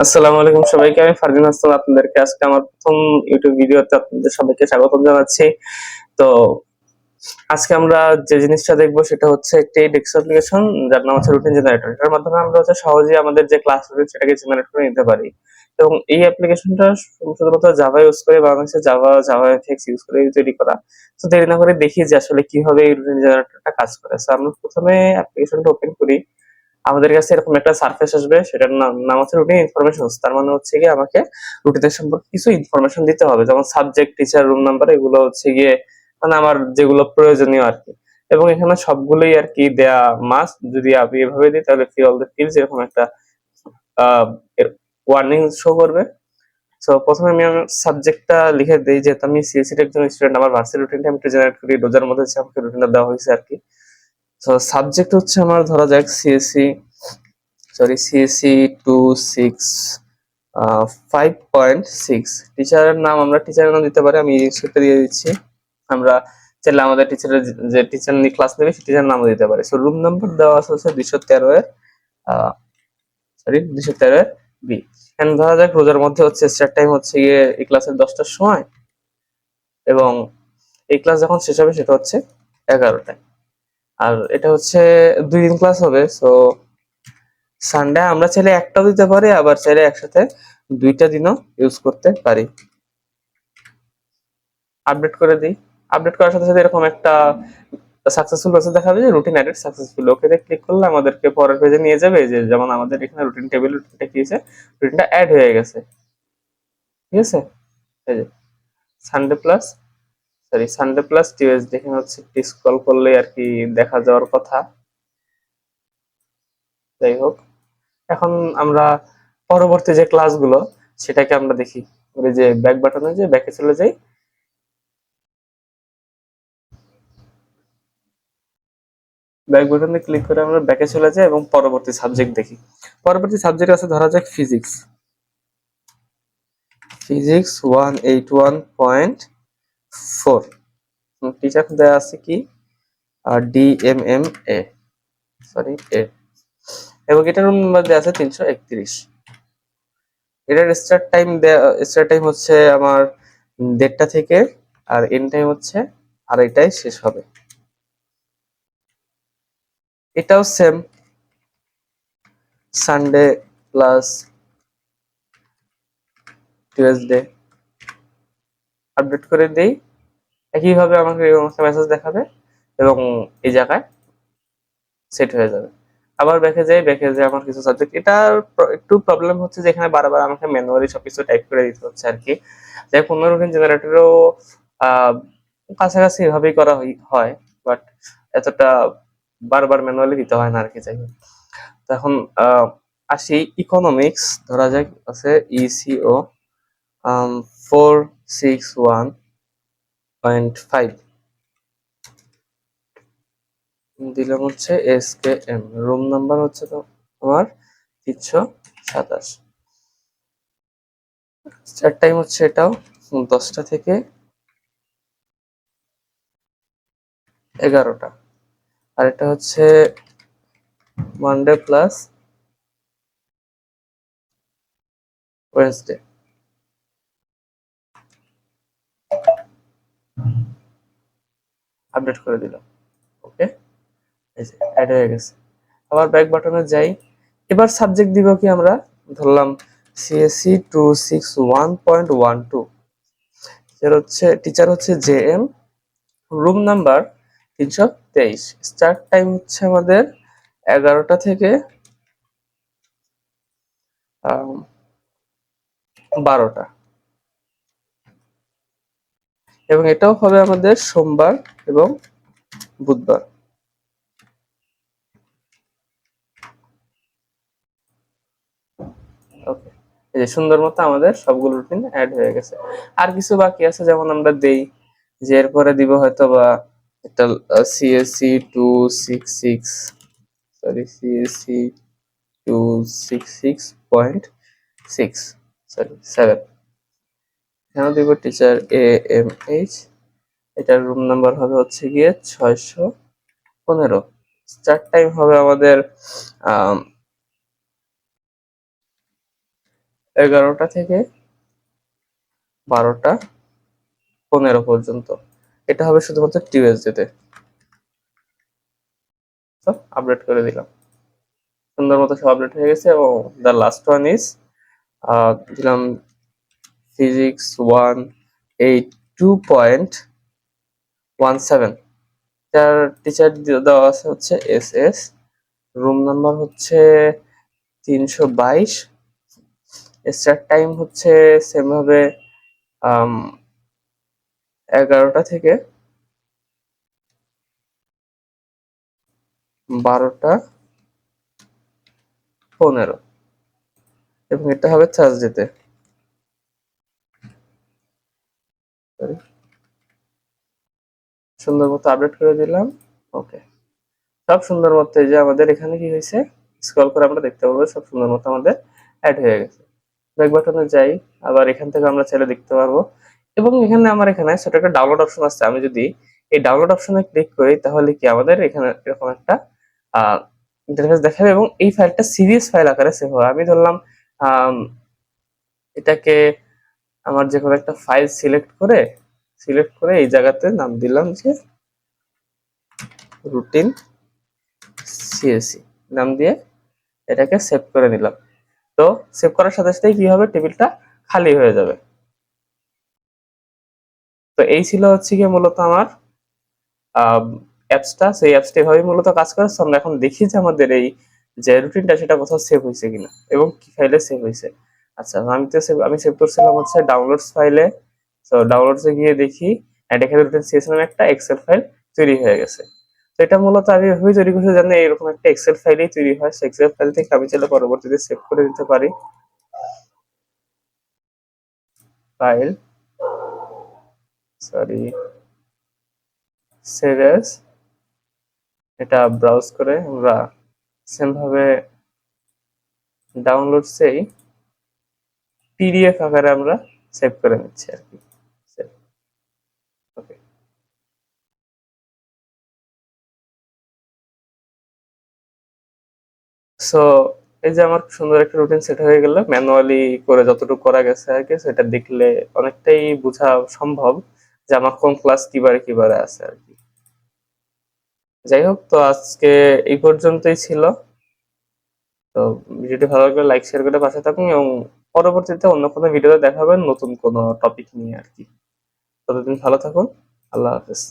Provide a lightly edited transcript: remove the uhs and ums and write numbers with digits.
আসসালামু আলাইকুম সবাইকে। আমি ফারদিন হাসান আপনাদেরকে আজকে আমার প্রথম ইউটিউব ভিডিওতে আপনাদের সবাইকে স্বাগতম জানাচ্ছি। তো আজকে আমরা যে জিনিসটা দেখবো সেটা হচ্ছে একটি ডেস্ক অ্যাপ্লিকেশন যার নাম হচ্ছে রুটিন জেনারেটর। এটার মাধ্যমে আমরা হচ্ছে সহজেই আমাদের যে ক্লাস রুটিন সেটাকে জেনারেট করে নিতে পারি। এবং এই অ্যাপ্লিকেশনটা শুধুমাত্র জাভা ইউজ করে বাংলাদেশে জাভা এফএক্স ইউজ করে তৈরি করা। তো দেরি না করে দেখি যে আসলে কিভাবে এই রুটিন জেনারেটরটা কাজ করে। তো আমরা প্রথমে অ্যাপ্লিকেশনটা ওপেন করি। আমাদের কাছে এরকম একটা সারফেস আসবে, সেটার নাম হচ্ছে রুটিন ইনফরমেশন। তার মানে হচ্ছে গিয়ে আমাকে রুটিনের সম্পর্কে কিছু ইনফরমেশন দিতে হবে, যেমন সাবজেক্ট, টিচার, রুম নাম্বার, এগুলো হচ্ছে গিয়ে মানে আমার যেগুলো প্রয়োজনীয় আর কি। এবং এখানে সবগুলোই আর কি দেয়া মাস্ট। যদি আমি এভাবে দিই তাহলে ফিল অল দ্য ফিল্ডস এরকম একটা ওয়ার্নিং শো করবে। তো প্রথমে আমি আমার সাবজেক্টটা লিখে দিই, যেহেতু আমি সিএসসি এর একজন স্টুডেন্ট, আমার ভার্সিটি রুটিনটা আমি একটু জেনারেট করি, রোজার মধ্যে হচ্ছে আমাকে রুটিনটা দেওয়া হয়েছে আর কি। তো সাবজেক্ট হচ্ছে আমার, ধরা যাক সিএসসি 5.6। টিচারের নাম আমরা টিচারের নাম দিতে পারি, আমি সেটা দিয়ে দিচ্ছি। আমরা চাইলে আমাদের টিচারের যে টিচার নিয়ে ক্লাস নেবে সেই টিচার নামও দিতে পারি। সো রুম নাম্বার দেওয়া আছে হচ্ছে 213 এর সরি 213 এর বি। এন্ড ধরা যাক রোজার মধ্যে হচ্ছে স্টার্ট টাইম হচ্ছে গিয়ে এই ক্লাসের 10টার সময়, এবং এই ক্লাস যখন শেষ হবে সেটা হচ্ছে 11টায়। আর এটা হচ্ছে 2 দিন ক্লাস হবে। সো সানডে আমরা চাইলে একটাও দিতে পারি, আবার চাইলে একসাথে দুইটা দিনও ইউজ করতে পারি। আপডেট করে দিই। আপডেট করার সাথে সাথে এরকম একটা সাকসেসফুল মেসেজ দেখাবে যে রুটিন অ্যাডেড সাকসেসফুল। ওকেতে ক্লিক করলে আমাদেরকে পরের পেজে নিয়ে যাবে, যে যেমন আমাদের এখানে রুটিন টেবিল রুটিনটা কি হয়েছে, রুটিনটা অ্যাড হয়ে গেছে। ঠিক আছে, এই যে সানডে প্লাস সানডে প্লাস টিউএসডে, এখানে হচ্ছে একটু স্ক্রল করলে আর কি দেখা যাওয়ার কথা। যাই হোক, এখন আমরা পরবর্তী যে ক্লাসগুলো সেটাকে আমরা দেখি। ওই যে ব্যাক বাটনে যে ব্যাকে চলে যাই, ব্যাক বাটনে ক্লিক করে আমরা ব্যাকে চলে যাই এবং পরবর্তী সাবজেক্ট দেখি। পরবর্তী সাবজেক্ট আছে ধরা যাক ফিজিক্স 181.4। টিচার দেওয়া আছে কি ডিএমএম এ, সরি এ, এবং এটার রুম নাম্বার দেওয়া আছে 331। এটার স্টার্ট টাইম হচ্ছে আমার 1:30 থেকে, আর এন্ড টাইম হচ্ছে 2:30টায় শেষ হবে। এটাও same, Sunday plus Tuesday. Update করে দেই, একইভাবে আমাকে এরকম একটা মেসেজ দেখাবে এবং এই জায়গায় সেট হয়ে যাবে। আবার ব্যাকে যাই আমার কিছু সাবজেক্ট। এটার একটু প্রবলেম হচ্ছে যে এখানে বারবার আমাকে ম্যানুয়ালি সবকিছু টাইপ করে দিতে হচ্ছে আর কি। যাই হোক, রুটিন জেনারেটরও আহ কাছাকাছি এভাবেই করা হয়, বাট এতটা বারবার ম্যানুয়ালি দিতে হয় না আর কি। যাই হোক, তো এখন আসি ইকোনমিক্স, ধরা যাক আছে ইসিও 461.5, দিলাম হচ্ছে এসকেএম। রুম নাম্বার হচ্ছে তো আমার 327। স্টার্ট টাইম হচ্ছে এটাও 10টা থেকে 11টা। আর এটা হচ্ছে মানডে প্লাস ওয়েডনেসডে। আপডেট করে দিলাম। ওকে, এই যে অ্যাড হয়ে গেছে। আবার ব্যাক বাটনে যাই। এবার সাবজেক্ট দিব কি আমরা, ধরলাম সিএসসি 261.12। এর হচ্ছে টিচার হচ্ছে JM, room number 323। Start time হচ্ছে আমাদের 11টা থেকে 12টা, এবং এটাও হবে আমাদের সোমবার এবং বুধবার। ওকে, এই যে সুন্দর মতো আমাদের সবগুলো রুটিন অ্যাড হয়ে গেছে। আর কিছু বাকি আছে, যেমন আমরা দেই যে এরপরে দিব হয়তো বা একটা সিএসসি 266, সিএসসি 266.6, সরি 7। এখানে দিব টিচার AMH, এটার রুম নাম্বার হবে হচ্ছে গিয়ে 615। স্টার্ট টাইম হবে আমাদের 11টা থেকে 12টা 15 পর্যন্ত। এটা হবে শুধুমাত্র টিউএসডে তে। আপডেট করে দিলাম, সুন্দর মতো সব আপডেট হয়ে গেছে। এবং দ্য লাস্ট ওয়ান ইজ দিলাম ফিজিক্স 182.17। তার টিচার দেওয়া আছে হচ্ছে SS, রুম নাম্বার হচ্ছে 322, স্টার্ট টাইম হচ্ছে সেম ভাবে 11টা থেকে 12টা 15, এবং এটা হবে থার্সডেতে। সুন্দর মতো আপডেট করে দিলাম। ওকে, সব সুন্দর মতো এই যে আমাদের এখানে কি হয়েছে, স্ক্রল করে আমরা দেখতে পাবো সব সুন্দর মতো আমাদের অ্যাড হয়ে গেছে। ব্যাক বাটনে যাই, আবার এখান থেকে আমরা চাইলে দেখতে পারবো। এবং এখানে আমার এখানে ছোট একটা ডাউনলোড অপশন আছে। আমি যদি এই ডাউনলোড অপশনে ক্লিক করি তাহলে কি আমাদের এখানে এরকম একটা ইন্টারফেস দেখাবে, এবং এই ফাইলটা সিরিয়াস ফাইল আকারে সেভ হবে। আমি ধরলাম এটাকে আমার যে কোনো একটা ফাইল সিলেক্ট করে এই জায়গাতে নাম দিলাম যে রুটিন সিএসি নাম দিয়ে এটাকে সেভ করে নিলাম। তো সেভ করার সাথে সাথে কি হবে, টেবিলটা খালি হয়ে যাবে। তো এই ছিল হচ্ছে গিয়ে মূলত আমার অ্যাপসটা। সেই অ্যাপসটা এভাবেই মূলত কাজ করে। আমরা এখন দেখি যে আমাদের এই যে রুটিনটা সেটা কোথাও সেভ হয়েছে কিনা এবং কি ফাইলে সেভ হয়েছে। আচ্ছা, আমি সেভ করছিলাম হচ্ছে ডাউনলোডস ফাইলে। তো ডাউনলোডসে গিয়ে দেখি এখানে রুটিন সিএস নামে একটা এক্সেল ফাইল তৈরি হয়ে গেছে। তো এটা মূলত আমি এভাবেই তৈরি করছি জানি এরকম একটা এক্সেল ফাইলেই তৈরি হয়। সেই এক্সেল ফাইল থেকে আমি চাইলে পরবর্তীতে সেভ করে দিতে পারি। ফাইল, সরি, সেভ এজ, এটা ব্রাউজ করে আমরা সেম ভাবে ডাউনলোডসেই পিডিএফ আকারে আমরা সেভ করে নিচ্ছি আর কি। ওকে, সো এই যে আমার সুন্দর একটা রুটিন সেট হয়ে গেল। ম্যানুয়ালি করে যতটুকু করা গেছে আর কি, সেটা দেখলে অনেকটাই বোঝা সম্ভব যে আমার কোন ক্লাস কিবারে আছে আর কি। যাই হোক, তো আজকে এই পর্যন্তই ছিল। তো ভিডিওটি ভালো লাগলে লাইক শেয়ার করে পাশে থাকুন, এবং পরবর্তীতে অন্য কোনো ভিডিওতে দেখা হবে নতুন কোনো টপিক নিয়ে আর কি। ততদিন ভালো থাকুন। আল্লাহ হাফেজ।